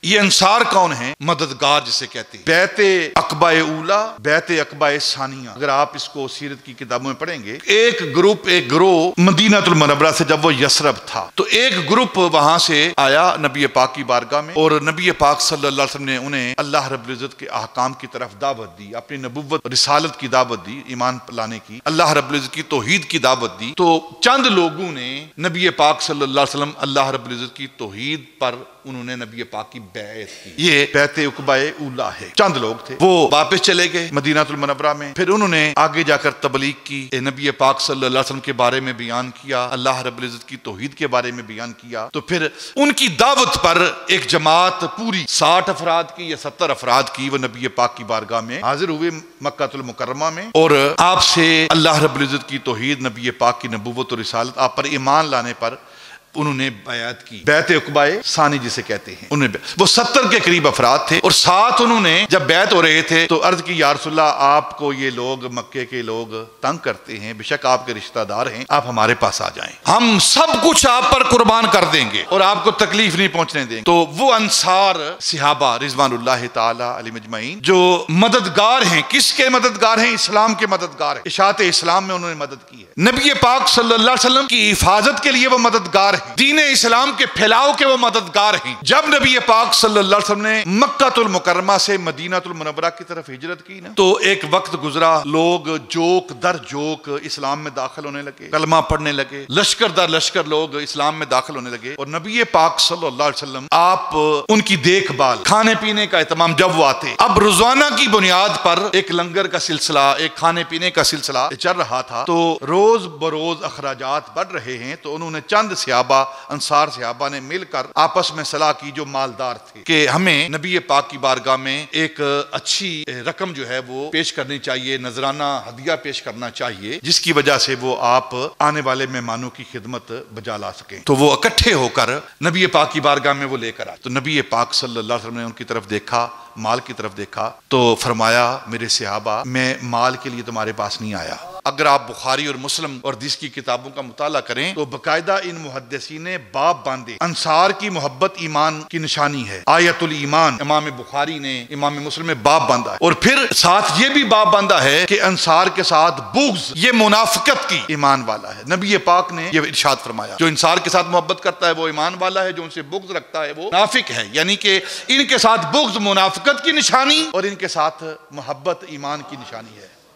یہ انصار کون ہیں؟ مددگار جسے کہتے ہیں۔ بیعت عقبہ اولا، بیعت عقبہ ثانیہ، اگر آپ اس کو سیرت کی کتابوں میں پڑھیں گے، ایک گروہ مدینہ المنورہ سے جب وہ یثرب تھا تو ایک گروپ وہاں سے آیا نبی پاک کی بارگاہ میں، اور نبی پاک صلی اللہ علیہ وسلم نے انہیں اللہ رب العزت کے احکام کی طرف دعوت دی، اپنی نبوت رسالت کی دعوت دی، ایمان لانے کی، اللہ رب العزت کی توحید کی دعوت دی۔ تو چند لوگوں نے نبی پاک صلی اللہ علیہ وسلم اللہ رب العزت کی توحید پر انہوں نے نبی پاک کی بیعت کی۔ یہ بیعت عقبہ اولا ہے۔ چند لوگ تھے، وہ واپس چلے گئے مدینہ المنورہ میں، پھر انہوں نے آگے جا کر تبلیغ کی، نبی پاک صلی اللہ علیہ وسلم کے بارے میں بیان کیا، اللہ رب العزت کی توحید کے بارے میں بیان کیا۔ تو پھر ان کی دعوت پر ایک جماعت پوری 60 افراد کی یا 70 افراد کی وہ نبی پاک کی بارگاہ میں حاضر ہوئے مکہ المکرمہ میں، اور آپ سے اللہ رب العزت کی توحید، نبی پاک کی نبوت اور رسالت، آپ پر ایمان لانے پر انہوں نے بیعت کی، بیعت عقبہ ثانی جسے کہتے ہیں۔ وہ 70 کے قریب افراد تھے، اور ساتھ انہوں نے جب بیعت ہو رہے تھے تو عرض کی، یا رسول اللہ، آپ کو یہ لوگ مکے کے لوگ تنگ کرتے ہیں، بے شک آپ کے رشتہ دار ہیں، آپ ہمارے پاس آ جائیں، ہم سب کچھ آپ پر قربان کر دیں گے اور آپ کو تکلیف نہیں پہنچنے دیں گے۔ تو وہ انصار صحابہ رضوان اللہ تعالی علیہم اجمعین جو مددگار ہیں، کس کے مددگار ہیں؟ اسلام کے مددگار ہیں، اشاعت اسلام میں انہوں نے مدد کی ہے، نبی پاک صلی اللہ علیہ وسلم کی حفاظت کے لیے وہ مددگار ہیں، دین اسلام کے پھیلاؤ کے وہ مددگار ہیں۔ جب نبی پاک صلی اللہ علیہ وسلم نے مکہ المکرمہ سے مدینہ المنورہ کی طرف ہجرت کی نا، تو ایک وقت گزرا، لوگ جوک در جوک اسلام میں داخل ہونے لگے، کلمہ پڑھنے لگے، لشکر در لشکر لوگ اسلام میں داخل ہونے لگے، اور نبی پاک صلی اللہ علیہ وسلم آپ ان کی دیکھ بھال، کھانے پینے کا اہتمام، جب وہ آتے اب روزانہ کی بنیاد پر ایک لنگر کا سلسلہ، ایک کھانے پینے کا سلسلہ چل رہا تھا، تو روز بروز اخراجات بڑھ رہے ہیں، تو انہوں نے چند صحابہ، انصار صحابہ نے مل کر آپس میں صلاح کی، جو مالدار تھے، کہ ہمیں نبی پاک کی بارگاہ میں ایک اچھی رقم جو ہے وہ پیش کرنی چاہیے، نذرانہ ہدیہ پیش کرنا چاہیے، جس کی وجہ سے وہ آپ آنے والے مہمانوں کی خدمت بجا لا سکیں۔ تو وہ اکٹھے ہو کر نبی پاک کی بارگاہ میں وہ لے کر آئے۔ تو نبی پاک صلی اللہ علیہ وسلم نے ان کی طرف دیکھا، مال کی طرف دیکھا، تو فرمایا، میرے صحابہ، میں مال کے لیے تمہارے پاس نہیں آیا۔ اگر آپ بخاری اور مسلم اور حدیث کی کتابوں کا مطالعہ کریں تو باقاعدہ ان محدثین نے باب باندھے، انصار کی محبت ایمان کی نشانی ہے، آیت الایمان، امام بخاری نے، امام مسلم نے باب باندھا ہے، اور پھر ساتھ یہ بھی باب باندھا ہے کہ انصار کے ساتھ بغض یہ منافقت کی ایمان والا ہے۔ نبی پاک نے یہ ارشاد فرمایا، جو انصار کے ساتھ محبت کرتا ہے وہ ایمان والا ہے، جو ان سے بغض رکھتا ہے وہ منافق ہے، یعنی کہ ان کے ساتھ بغض منافقت کی نشانی اور ان کے ساتھ محبت ایمان کی نشانی ہے۔